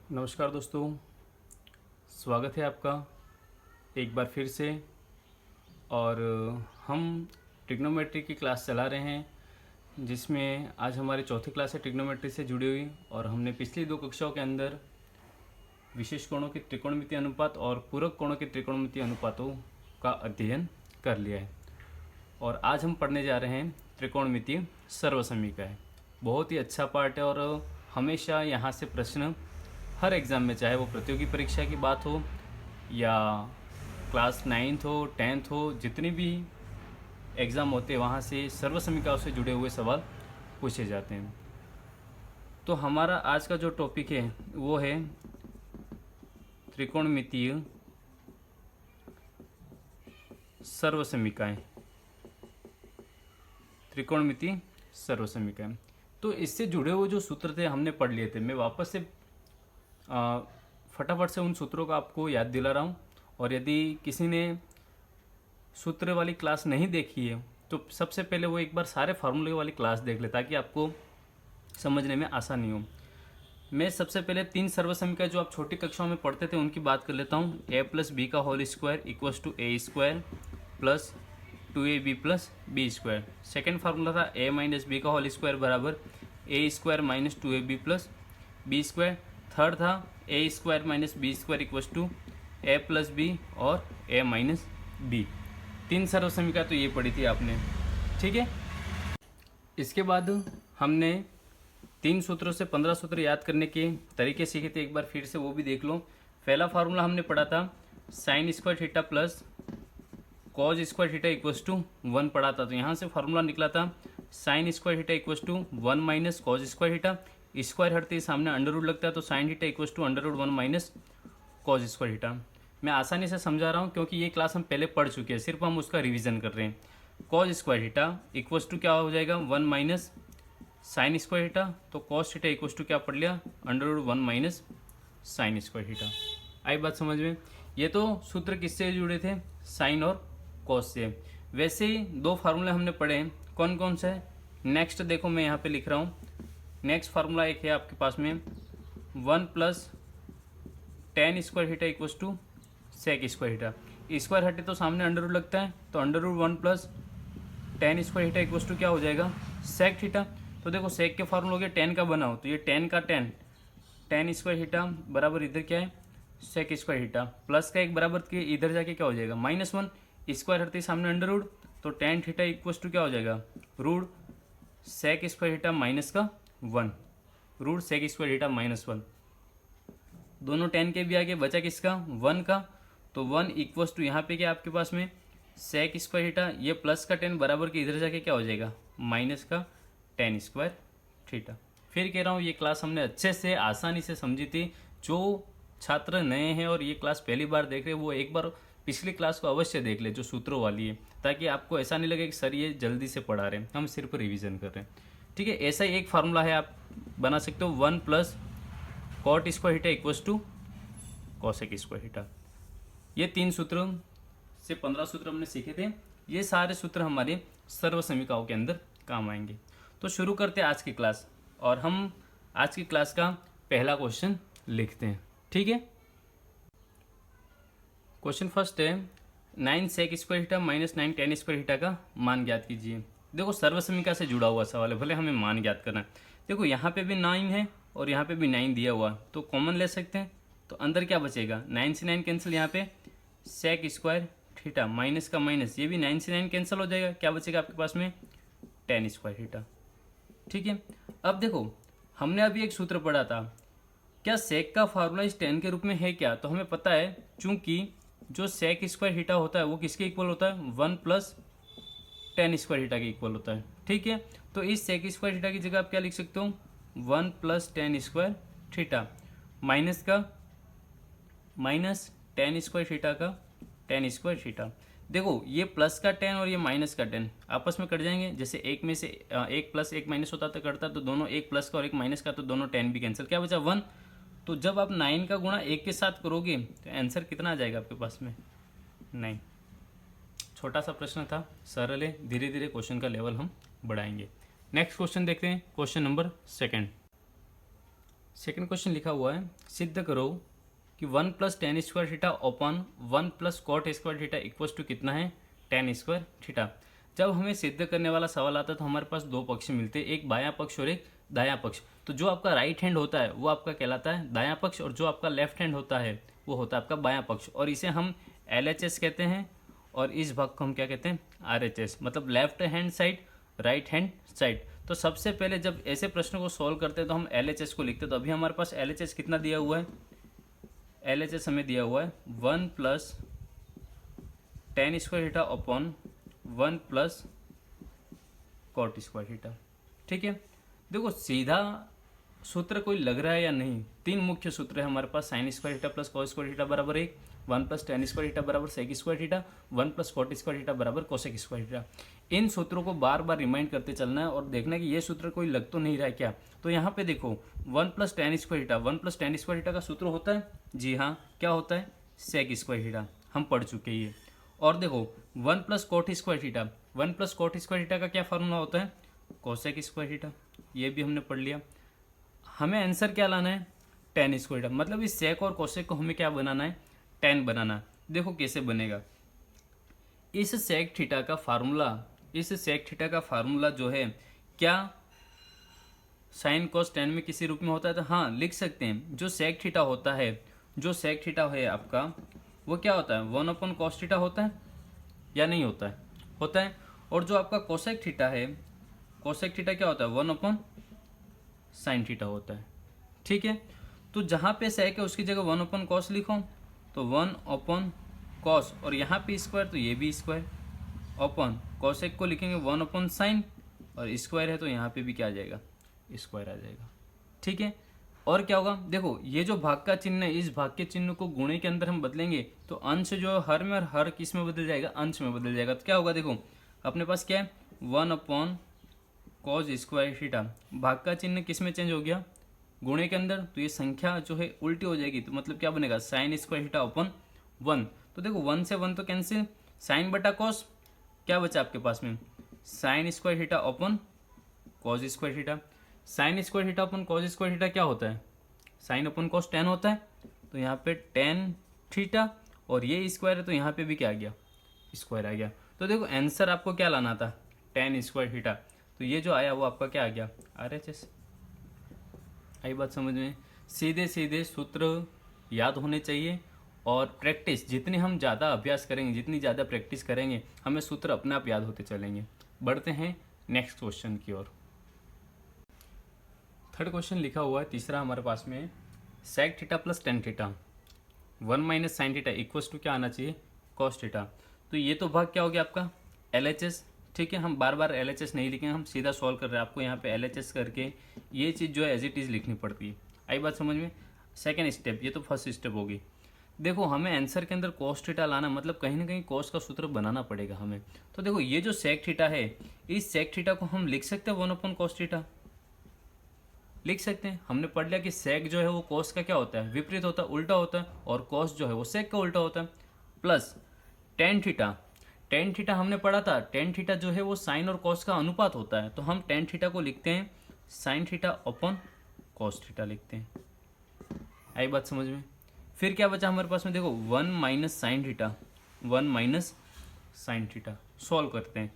नमस्कार दोस्तों, स्वागत है आपका एक बार फिर से। और हम ट्रिग्नोमेट्री की क्लास चला रहे हैं, जिसमें आज हमारी चौथी क्लास है ट्रिग्नोमेट्री से जुड़ी हुई। और हमने पिछली दो कक्षाओं के अंदर विशेष कोणों के त्रिकोणमितीय अनुपात और पूरक कोणों के त्रिकोणमितीय अनुपातों का अध्ययन कर लिया है। और आज हम पढ़ने जा रहे हैं त्रिकोणमितीय सर्वसमीकरण। बहुत ही अच्छा पार्ट है और हमेशा यहाँ से प्रश्न हर एग्ज़ाम में, चाहे वो प्रतियोगी परीक्षा की बात हो या क्लास 9th हो 10th हो, जितनी भी एग्ज़ाम होते हैं वहाँ से सर्वसमीकरणों से जुड़े हुए सवाल पूछे जाते हैं। तो हमारा आज का जो टॉपिक है वो है त्रिकोणमितीय सर्वसमीकरण। त्रिकोणमितीय सर्वसमीकरण, तो इससे जुड़े हुए जो सूत्र थे हमने पढ़ लिए थे। मैं वापस से फटाफट से उन सूत्रों को आपको याद दिला रहा हूँ। और यदि किसी ने सूत्र वाली क्लास नहीं देखी है तो सबसे पहले वो एक बार सारे फार्मूले वाली क्लास देख ले, ताकि आपको समझने में आसानी हो। मैं सबसे पहले तीन सर्वसमीकरण जो आप छोटी कक्षाओं में पढ़ते थे उनकी बात कर लेता हूँ। a प्लस बी का whole square equals to A square plus 2ab plus B square. Second formula था a माइनस बी का होल स्क्वायर बराबर A square minus 2ab plus B square. Third था A square minus B square equals to A plus B और A minus B. तीन सर्वसमीकरण तो ये पढ़ी थी आपने, ठीक है। इसके बाद हमने तीन सूत्रों से 15 सूत्र याद करने के तरीके सीखे थे, एक बार फिर से वो भी देख लो। पहला फार्मूला हमने पढ़ा था sine square theta plus cos square theta equals to 1 पढ़ा था। तो यहाँ से फार्मूला निकला था sine square theta equals to 1 minus cos square theta. Square हटते ही सामने अंडर रूट लगता है, तो sine theta equals to under root 1 minus cos square theta. मैं आसानी से समझा रहा हूँ क्योंकि ये क्लास हम पहले पढ़ चुके हैं, सिर्फ हम उसका रिवीजन कर रहे हैं। Cos square theta equals to क्या हो जाएगा 1 माइनस साइन स्क्वायर थीटा। तो कॉस थीटा इक्वल्स टू क्या पढ़ लिया under root 1 minus sine square theta. आई बात समझ में। ये तो सूत्र किससे जुड़े थे, साइन और कॉस से। वैसे ही दो फार्मूले हमने पढ़े हैं, कौन कौन से है नेक्स्ट देखो, मैं यहाँ पे लिख रहा हूँ। नेक्स्ट फार्मूला एक है आपके पास में 1 plus tan square theta equals to sec square theta. Square हटे तो सामने अंडर रूट लगता है, तो under root 1 plus tan square theta equals to क्या हो जाएगा सेक थीटा। तो देखो सेक के फार्मूला हो गया 10 का बना हो, तो ये 10 का 10 टेन स्क्वायर थीटा बराबर इधर क्या है सेक स्क्वायर थीटा, प्लस का एक बराबर के इधर जाके क्या हो जाएगा -1। स्क्वायर हटते सामने अंडर रूट, तो टेन थीटा इक्वल्स टू क्या हो जाएगा root sec square theta minus का 1, रूट सेक स्क्वायर थीटा -1। दोनों 10 के भी आगे बचा किसका 1 का, तो 1 इक्वल्स टू यहाँ पे क्या आपके पास में सेक स्क्वायर थीटा, ये प्लस का 10 बराबर के इधर जाके क्या हो जाएगा माइनस का टेन स्क्वायर थीटा। फिर कह रहा हूँ ये क्लास हमने अच्छे से आसानी से समझी थी। जो छात्र नए हैं और ये क्लास पहली बार देख रहे हैं वो एक बार पिछली क्लास को अवश्य देख ले जो सूत्रों वाली है, ताकि आपको ऐसा नहीं लगे कि सर ये जल्दी से पढ़ा रहे हैं, हम सिर्फ रिवीजन कर रहे हैं, ठीक है। ऐसा ही एक फार्मूला है, आप बना सकते हो 1 plus cot square theta equals to cosec square theta. ये तीन सूत्रों से 15 सूत्र हमने सीखे थे। ये सारे सूत्र हमारे सर्वसमीकरणों के अंदर काम आएंगे। तो शुरू करते हैं आज की क्लास, और हम आज की क्लास का पहला क्वेश्चन लिखते हैं, ठीक है। क्वेश्चन फर्स्ट है 9 sec square theta minus 9 tan square theta का मान ज्ञात कीजिए। देखो सर्वसमीकरण से जुड़ा हुआ सवाल है, भले हमें मान ज्ञात करना है। देखो यहाँ पे भी 9 है और यहाँ पे भी 9 दिया हुआ, तो कॉमन ले सकते हैं। तो अंदर क्या बचेगा 9 से 9 कैंसिल, यहाँ पे सेक स्क्वायर थीटा माइनस का माइनस, ये भी 9 से 9 कैंसिल हो जाएगा, क्या बचेगा आपके पास में टेन स्क्वायर थीटा, ठीक है। अब देखो हमने अभी एक सूत्र पढ़ा था, क्या सेक का फार्मूला इस टेन के रूप में है क्या, तो हमें पता है चूंकि जो सेक स्क्वायर थीटा होता है वो किसके इक्वल होता है 1 प्लस टेन स्क्वायर थीटा के इक्वल होता है, ठीक है। तो इस सेक स्क्वायर थीटा की जगह आप क्या लिख सकते हो 1 plus tan square theta minus का माइनस टेन स्क्वायर थीटा का टेन स्क्वायर थीटा। देखो ये प्लस का 10 और ये माइनस का 10 आपस में कट जाएंगे, जैसे एक में से एक प्लस एक माइनस होता तो कटता, तो दोनों एक प्लस का और एक माइनस का, तो दोनों 10 भी कैंसिल, क्या बचा 1। तो जब आप 9 का गुणा 1 के साथ करोगे तो आंसर कितना आ जाएगा आपके पास में 9। छोटा सा प्रश्न था, सरल है, धीरे धीरे क्वेश्चन का लेवल हम बढ़ाएंगे। नेक्स्ट क्वेश्चन देखते हैं, क्वेश्चन नंबर 2। सेकंड क्वेश्चन लिखा हुआ है, सिद्ध करो कि 1 plus tan square theta upon 1 plus cot square theta equals to कितना है, टेन स्क्वायर थीटा। जब हमें सिद्ध करने वाला सवाल आता है तो हमारे पास दो पक्ष मिलते हैं, एक बायां पक्ष और एक दायां पक्ष। तो जो आपका राइट हैंड होता है वो आपका कहलाता है दायां पक्ष, और जो आपका लेफ्ट हैंड होता है वो होता है आपका बायां पक्ष, और इसे हम LHS कहते हैं, और इस भाग को हम क्या कहते हैं, RHS, मतलब left hand side, right hand side. तो सबसे पहले जब ऐसे प्रश्नों को सॉल्व करते हैं तो हम LHS को लिखते हैं। तो अभी हमारे पास LHS कितना दिया हुआ है, LHS हमें दिया हुआ है 1 plus tan square theta upon 1 plus cot square theta. ठीक है, देखो सीधा सूत्र कोई लग रहा है या नहीं, तीन मुख्य सूत्र है हमारे पास, sine square theta plus cos square theta बराबर 1, 1 प्लस टेन स्क्वायर थीटा बराबर sec square theta, 1 plus cot square theta बराबर कोसेक स्क्वायर थीटा। इन सूत्रों को बार बार रिमाइंड करते चलना है और देखना है कि ये सूत्र कोई लग तो नहीं रहा है क्या। तो यहाँ पे देखो 1 plus tan square theta, 1 plus tan square theta का सूत्र होता है, जी हाँ, क्या होता है, सेक स्क्वायर थीटा, हम पढ़ चुके हैं ये। और देखो 1 plus cot square theta, 1 plus cot square theta का क्या फार्मूला होता है, कोसेक स्क्वायर थीटा, ये भी हमने पढ़ लिया। हमें आंसर क्या लाना है, टेन स्क्वायर थीटा, मतलब इस सेक और कोसेक को हमें क्या बनाना है, टेन बनाना है। देखो कैसे बनेगा, इस सेक थीटा का फार्मूला, इस सेक थीटा का फार्मूला जो है क्या साइन कोस टेन में किसी रूप में होता है, तो हाँ लिख सकते हैं। जो सेक थीटा होता है, जो सेक थीटा है आपका, वो क्या होता है, 1 अपॉन कॉस थीटा होता है या नहीं होता है, होता है। और जो आपका कोसेक थीटा है, कोसेक थीटा क्या होता है, 1 अपॉन साइन थीटा होता है। ठीक है, तो जहाँ पे सेक है उसकी जगह 1 अपॉन कॉस लिखो, तो 1 अपॉन कॉस, और यहाँ पे स्क्वायर तो ये भी स्क्वायर, अपॉन कोसेक को लिखेंगे 1 अपॉन साइन, और स्क्वायर है तो यहाँ पे भी क्या आ जाएगा, स्क्वायर आ जाएगा। ठीक है, और क्या होगा, देखो ये जो भाग का चिन्ह है, इस भाग के चिन्ह को गुणे के अंदर हम बदलेंगे तो अंश जो हर में, और हर किस में बदल जाएगा, अंश में बदल जाएगा। तो क्या होगा, देखो अपने पास क्या है, 1 अपॉन कॉस स्क्वायर थीटा, भाग का चिन्ह किस में चेंज हो गया, गुणे के अंदर, तो ये संख्या जो है उल्टी हो जाएगी, तो मतलब क्या बनेगा, साइन स्क्वायर थीटा अपॉन 1। तो देखो 1 से 1 तो कैंसिल, साइन बटा कॉस, क्या बचा आपके पास में, sign square theta upon cos square theta. Sign square theta upon cos square theta क्या होता है, साइन अपॉन कॉस टेन होता है, तो यहाँ पे टेन थीटा, और ये स्क्वायर है तो यहाँ पे भी क्या आ गया, स्क्वायर आ गया। तो देखो आंसर आपको क्या लाना था, टेन स्क्वायर थीटा, तो ये जो आया वो आपका क्या आ गया, RHS। आई बात समझ में, सीधे सीधे सूत्र याद होने चाहिए, और प्रैक्टिस जितनी हम ज़्यादा अभ्यास करेंगे, जितनी ज़्यादा प्रैक्टिस करेंगे, हमें सूत्र अपने आप याद होते चलेंगे। बढ़ते हैं नेक्स्ट क्वेश्चन की ओर। थर्ड क्वेश्चन लिखा हुआ है, तीसरा हमारे पास में, sec theta plus tan theta 1 minus sine theta equals to क्या आना चाहिए, कॉस थीटा। तो ये तो भाग क्या हो गया आपका, LHS। ठीक है, हम बार बार LHS नहीं लिखेंगे, हम सीधा सॉल्व कर रहे हैं, आपको यहाँ पे LHS करके ये चीज़ जो है एज इट इज़ लिखनी पड़ती है। आई बात समझ में। सेकेंड स्टेप, ये तो फर्स्ट स्टेप होगी। देखो हमें आंसर के अंदर कॉस थीटा लाना, मतलब कहीं ना कहीं कॉस का सूत्र बनाना पड़ेगा हमें। तो देखो ये जो सेक थीटा है, इस सेक थीटा को हम लिख सकते हैं 1 अपॉन कॉस थीटा, लिख सकते हैं। हमने पढ़ लिया कि सेक जो है वो कॉस का क्या होता है, विपरीत होता है, उल्टा होता है, और कॉस जो है वो सेक का उल्टा होता है। Plus tan theta, tan theta हमने पढ़ा था, टेन थीटा जो है वो साइन और कॉस का अनुपात होता है, तो हम टेन थीटा को लिखते हैं sine theta upon cos theta लिखते हैं। आई बात समझ में। फिर क्या बचा हमारे पास में, देखो 1 minus sine theta, 1 minus sine theta, solve करते हैं।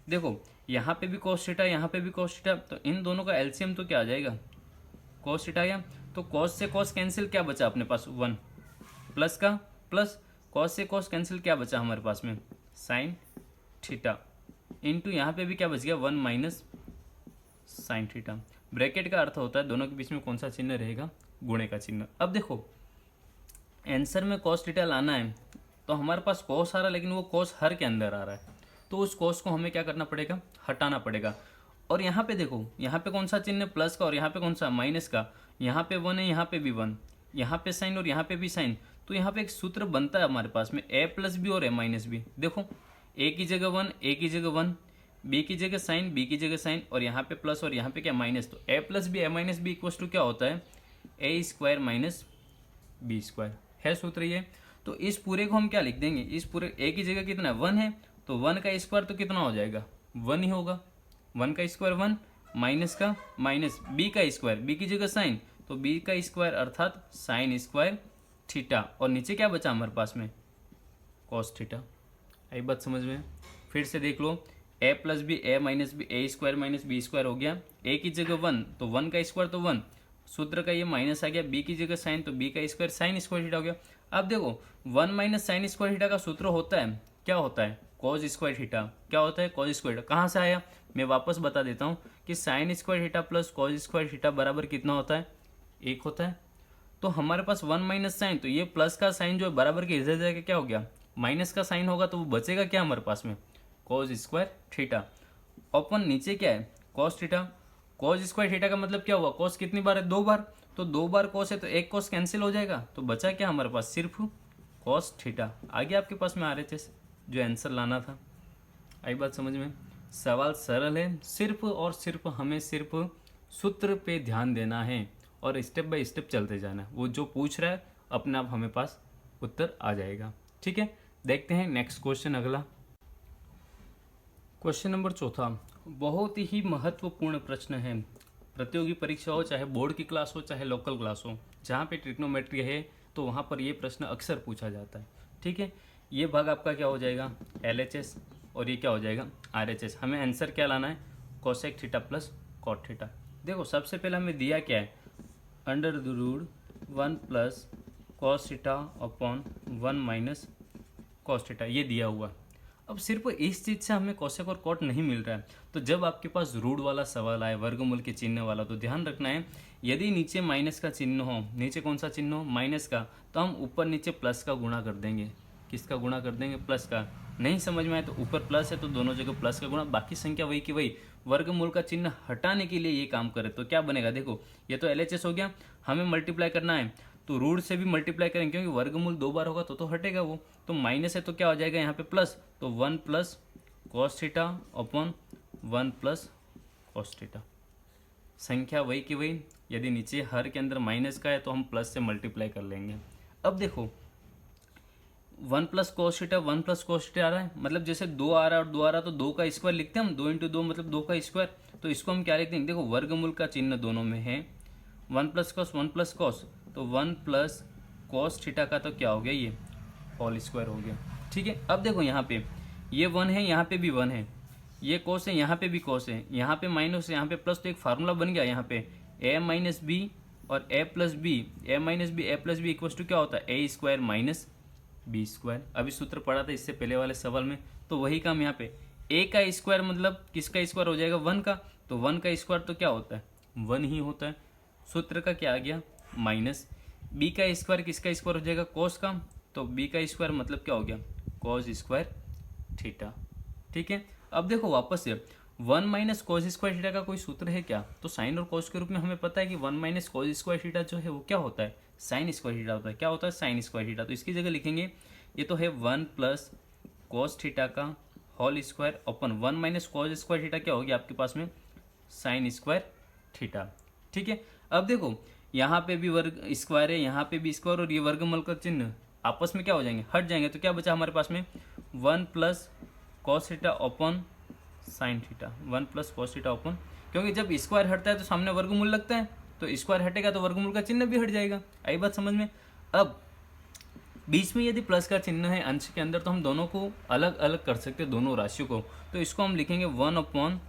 देखो यहाँ पे भी कॉस थीटा, यहाँ पे भी कॉस थीटा, तो इन दोनों का एलसीएम तो क्या आ जाएगा, कॉस थीटा गया, तो कॉस से कॉस कैंसिल, क्या बचा अपने पास 1, प्लस का प्लस, कॉस से कॉस कैंसिल, क्या बचा हमारे पास में साइन थीटा, इनटू यहाँ पे भी क्या बच गया 1 माइनस साइन थीटा। ब्रैकेट का अर्थ होता है दोनों के बीच में कौन सा चिन्ह रहेगा, गुणे का चिन्ह। अब देखो आंसर में कॉस थीटा लाना है, तो हमारे पास कॉस आ रहा है, लेकिन वो कॉस हर के अंदर आ रहा है, तो उस कॉस को हमें क्या करना पड़ेगा, हटाना पड़ेगा। और यहाँ पे देखो, यहाँ पे कौन सा चिन्ह है, प्लस का, और यहाँ पे कौन सा, माइनस का। यहाँ पे 1 है, यहाँ पे भी 1, यहाँ पे साइन और यहाँ पे भी साइन, तो यहाँ पे एक सूत्र बनता है हमारे पास में, a प्लस बी और a माइनस बी। देखो a की जगह 1, a की जगह 1, b की जगह साइन, b की जगह साइन, और यहाँ पे प्लस और यहाँ पे क्या माइनस, तो a plus B a minus B equals to क्या होता है, a square minus B square है सूत्र ये। तो इस पूरे को हम क्या लिख देंगे, इस पूरे a की जगह कितना 1 है, तो 1 का स्क्वायर तो कितना हो जाएगा 1 ही होगा, 1 का स्क्वायर 1, माइनस का माइनस, b का स्क्वायर, b की जगह साइन, तो बी का स्क्वायर अर्थात साइन स्क्वायर थीटा, और नीचे क्या बचा हमारे पास में, कॉस थीटा। आई बात समझ में। फिर से देख लो, ए plus B A minus B, A square minus B square हो गया, ए की जगह 1 तो 1 का स्क्वायर तो 1, सूत्र का ये माइनस आ गया, बी की जगह साइन तो बी का स्क्वायर साइन स्क्वायर थीटा हो गया। अब देखो 1 माइनस साइन स्क्वायर थीटा का सूत्र होता है, क्या होता है, कॉज स्क्वायर थीटा। क्या होता है, कॉज स्क्वायर थीटा। कहाँ से आया, मैं वापस बता देता हूँ कि sign square theta plus cos square theta बराबर कितना होता है, 1 होता है। तो हमारे पास 1 माइनस साइन, तो ये प्लस का साइन जो है बराबर के इधर जाके क्या हो गया, माइनस का साइन होगा, तो वो बचेगा क्या हमारे पास में, कॉज स्क्वायर थीटा। अपन नीचे क्या है, cos theta. Cause square theta का मतलब क्या हुआ, कॉस कितनी बार है, 2 बार, तो 2 बार कॉस है तो एक कॉस कैंसिल हो जाएगा, तो बचा क्या हमारे पास, सिर्फ कॉस थीटा। आ गया आपके पास में RHS जो आंसर लाना था। आई बात समझ में। सवाल सरल है, सिर्फ और सिर्फ हमें सिर्फ सूत्र पे ध्यान देना है और स्टेप बाय स्टेप चलते जाना है। वो जो पूछ रहा है अपने आप हमें पास उत्तर आ जाएगा। ठीक है, देखते हैं नेक्स्ट क्वेश्चन अगला। क्वेश्चन नंबर 4, बहुत ही महत्वपूर्ण प्रश्न है। प्रतियोगी परीक्षा हो, चाहे बोर्ड की क्लास हो, चाहे लोकल क्लास हो, जहाँ पे ट्रिग्नोमेट्री है तो वहाँ पर ये प्रश्न अक्सर पूछा जाता है। ठीक है, ये भाग आपका क्या हो जाएगा, LHS, और ये क्या हो जाएगा, RHS। हमें आंसर क्या लाना है, cosec theta plus cot theta. देखो सबसे पहले हमें दिया क्या है, under the root 1 plus cos theta upon 1 minus cos theta, ये दिया हुआ है। अब सिर्फ इस चीज़ से हमें कोसेक और कॉट नहीं मिल रहा है, तो जब आपके पास रूट वाला सवाल आए, वर्गमूल के चिन्ह वाला, तो ध्यान रखना है यदि नीचे माइनस का चिन्ह हो, नीचे कौन सा चिन्ह हो, माइनस का, तो हम ऊपर नीचे प्लस का गुणा कर देंगे। किसका गुणा कर देंगे, प्लस का। नहीं समझ में आए तो ऊपर प्लस है तो दोनों जगह प्लस का गुणा, बाकी संख्या वही की वही। वर्गमूल का चिन्ह हटाने के लिए ये काम करे तो क्या बनेगा, देखो ये तो LHS हो गया, हमें मल्टीप्लाई करना है तो रूट से भी मल्टीप्लाई करेंगे, क्योंकि वर्गमूल 2 बार होगा तो हटेगा वो, तो माइनस है तो क्या हो जाएगा यहाँ पे प्लस, तो 1 plus cos theta upon 1 plus cos theta. संख्या वही की वही, यदि नीचे हर के अंदर माइनस का है तो हम प्लस से मल्टीप्लाई कर लेंगे। अब देखो 1 plus cos theta 1 plus cos theta आ रहा है, मतलब जैसे 2 आ रहा है और 2 आ रहा है तो 2 का स्क्वायर लिखते हैं हम, 2 इंटू 2 मतलब 2 का स्क्वायर, तो इसको हम क्या लिखते हैं, देखो वर्गमूल का चिन्ह दोनों में है, 1 प्लस कॉस 1 प्लस कॉस, तो 1 प्लस कॉस थीटा का तो क्या हो गया, ये होल स्क्वायर हो गया। ठीक है, अब देखो यहाँ पे ये 1 है, यहाँ पे भी 1 है, ये कॉस है, यहाँ पे भी कॉस है, यहाँ पे माइनस है, यहाँ पे प्लस, तो एक फार्मूला बन गया यहाँ पे a माइनस बी और a plus B, A minus B A plus B equals to क्या होता है, A square minus B square. अभी सूत्र पढ़ा था इससे पहले वाले सवाल में, तो वही काम यहाँ पे, a का स्क्वायर मतलब किसका स्क्वायर हो जाएगा, 1 का, तो 1 का स्क्वायर तो क्या होता है, 1 ही होता है। सूत्र का क्या आ गया, माइनस b का स्क्वायर किसका स्क्वायर हो जाएगा, कोस का, तो b का स्क्वायर मतलब क्या हो गया, कॉस स्क्वायर थीटा। ठीक है, अब देखो वापस से 1 माइनस कॉस स्क्वायर थीटा का कोई सूत्र है क्या, तो साइन और कॉस के रूप में हमें पता है कि 1 माइनस कॉस स्क्वायर थीटा जो है वो क्या होता है, साइन स्क्वायर थीटा होता है। क्या होता है, साइन स्क्वायर थीटा। तो इसकी जगह लिखेंगे, ये तो है 1 प्लस कॉस थीटा का whole square upon 1 minus cos square theta क्या होगी आपके पास में, साइन स्क्वायर थीटा। ठीक है, अब देखो यहाँ पे भी वर्ग स्क्वायर है, यहाँ पे भी स्क्वायर, और ये वर्गमूल का चिन्ह आपस में क्या हो जाएंगे, हट जाएंगे, तो क्या बचा हमारे पास में 1 plus cos theta upon sine theta, 1 plus cos theta upon, क्योंकि जब स्क्वायर हटता है तो सामने वर्गमूल लगता है, तो स्क्वायर हटेगा तो वर्गमूल का चिन्ह भी हट जाएगा। आई बात समझ में। अब बीच में यदि प्लस का चिन्ह है अंश के अंदर तो हम दोनों को अलग अलग कर सकते हैं, दोनों राशियों को, तो इसको हम लिखेंगे 1 अपॉन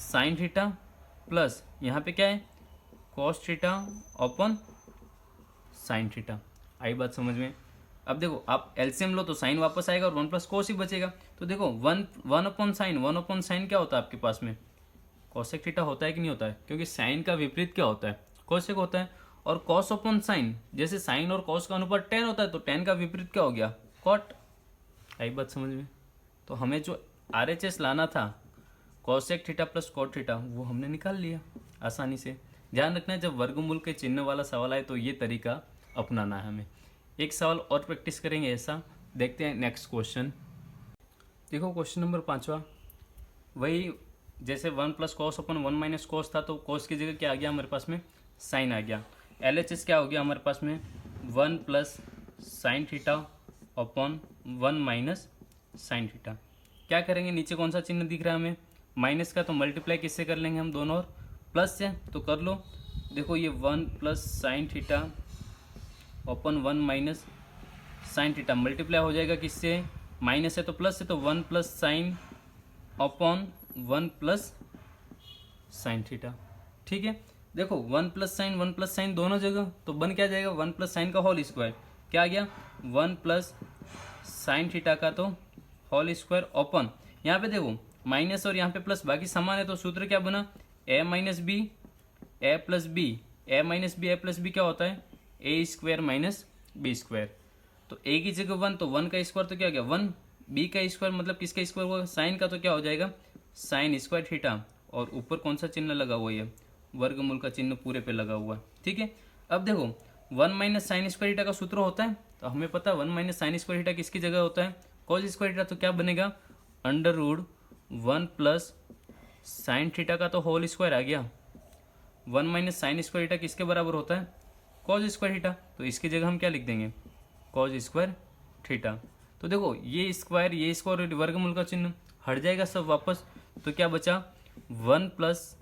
साइन थीटा प्लस यहाँ पे क्या है, cos theta upon sine theta. आई बात समझ में। अब देखो आप एलसीएम लो तो साइन वापस आएगा और 1 प्लस कोस ही बचेगा, तो देखो 1 अपॉन साइन क्या होता है आपके पास में, कोसेक थीटा होता है कि नहीं होता है, क्योंकि साइन का विपरीत क्या होता है, कोसेक होता है। और कॉस अपॉन साइन, जैसे साइन और कॉस का अनुपात 10 होता है तो 10 का विपरीत क्या हो गया, कॉट। आई बात समझ में। तो हमें जो RHS लाना था cosec theta plus cot theta, वो हमने निकाल लिया आसानी से। ध्यान रखना है जब वर्गमूल के चिन्ह वाला सवाल आए तो ये तरीका अपनाना है हमें। एक सवाल और प्रैक्टिस करेंगे ऐसा, देखते हैं नेक्स्ट क्वेश्चन। देखो क्वेश्चन नंबर 5वां, वही जैसे 1 प्लस कॉस अपन 1 माइनस कॉस था, तो कॉस की जगह क्या आ गया हमारे पास में, साइन आ गया। LHS क्या हो गया हमारे पास में, 1 plus sine theta upon 1 minus sine theta. क्या करेंगे, नीचे कौन सा चिन्ह दिख रहा है हमें, माइनस का, तो मल्टीप्लाई किससे कर लेंगे हम दोनों, और प्लस से तो कर लो देखो ये 1 प्लस साइन थीटा अपन 1 माइनस साइन थीटा मल्टीप्लाई हो जाएगा किससे, माइनस है तो प्लस है, तो 1 plus sine upon 1 plus sine theta. ठीक है, देखो 1 प्लस साइन दोनों जगह, तो बन क्या जाएगा 1 प्लस साइन का होल स्क्वायर, क्या आ गया 1 प्लस साइन थीटा का तो होल स्क्वायर ओपन, यहाँ पे देखो माइनस और यहाँ पे प्लस बाकी समान है, तो सूत्र क्या बना ए minus B A plus B, A minus B A plus B क्या होता है A square minus B square. तो ए की जगह 1, तो 1 का स्क्वायर तो क्या हो गया 1, बी का स्क्वायर मतलब किसका स्क्वायर होगा साइन का, तो क्या हो जाएगा साइन स्क्वायर थीटा, और ऊपर कौन सा चिन्ह लगा हुआ है वर्गमूल का चिन्ह पूरे पे लगा हुआ है। ठीक है, अब देखो 1 माइनस साइन स्क्वायर थीटा का सूत्र होता है, तो हमें पता है 1 माइनस साइन स्क्वायर थीटा किसकी जगह होता है कॉस स्क्वायर थीटा, तो क्या बनेगा under root 1 plus sine theta का तो होल स्क्वायर आ गया, 1 माइनस साइन स्क्वायर थीटा किसके बराबर होता है कॉस स्क्वायर थीटा, तो इसकी जगह हम क्या लिख देंगे कॉस स्क्वायर थीटा। तो देखो ये स्क्वायर वर्गमूल का चिन्ह हट जाएगा सब वापस, तो क्या बचा 1 plus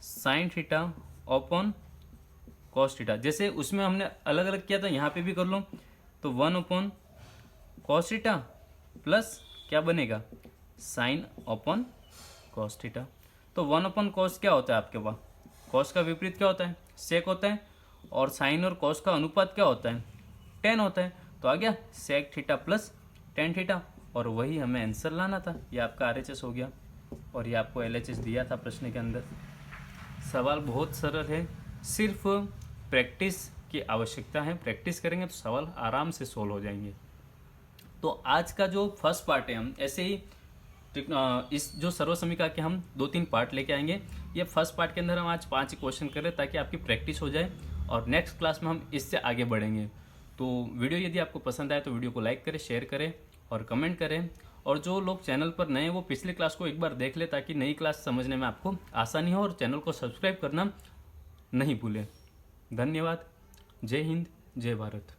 sine theta upon cos theta, जैसे उसमें हमने अलग अलग किया था यहाँ पे भी कर लो, तो 1 अपॉन कॉस थीटा प्लस क्या बनेगा साइन अपॉन कॉस थीटा। तो 1 अपॉन कॉस क्या होता है आपके पास, कॉस का विपरीत क्या होता है सेक होता है, और साइन और कॉस का अनुपात क्या होता है टेन होता है, तो आ गया sec theta plus tan theta, और वही हमें आंसर लाना था, ये आपका RHS हो गया, और ये आपको LHS दिया था प्रश्न के अंदर। सवाल बहुत सरल है, सिर्फ प्रैक्टिस की आवश्यकता है, प्रैक्टिस करेंगे तो सवाल आराम से सोल्व हो जाएंगे। तो आज का जो फर्स्ट पार्ट है हम ऐसे ही इस जो सर्व समीकरण के हम 2-3 पार्ट लेके आएंगे। ये फर्स्ट पार्ट के अंदर हम आज 5 क्वेश्चन कर रहे हैं ताकि आपकी प्रैक्टिस हो जाए, और नेक्स्ट क्लास में हम इससे आगे बढ़ेंगे। तो वीडियो यदि आपको पसंद आए तो वीडियो को लाइक करें, शेयर करें और कमेंट करें, और जो लोग चैनल पर नए हैं वो पिछले क्लास को एक बार देख ले ताकि नई क्लास समझने में आपको आसानी हो, और चैनल को सब्सक्राइब करना नहीं भूलें। धन्यवाद। जय हिंद, जय भारत।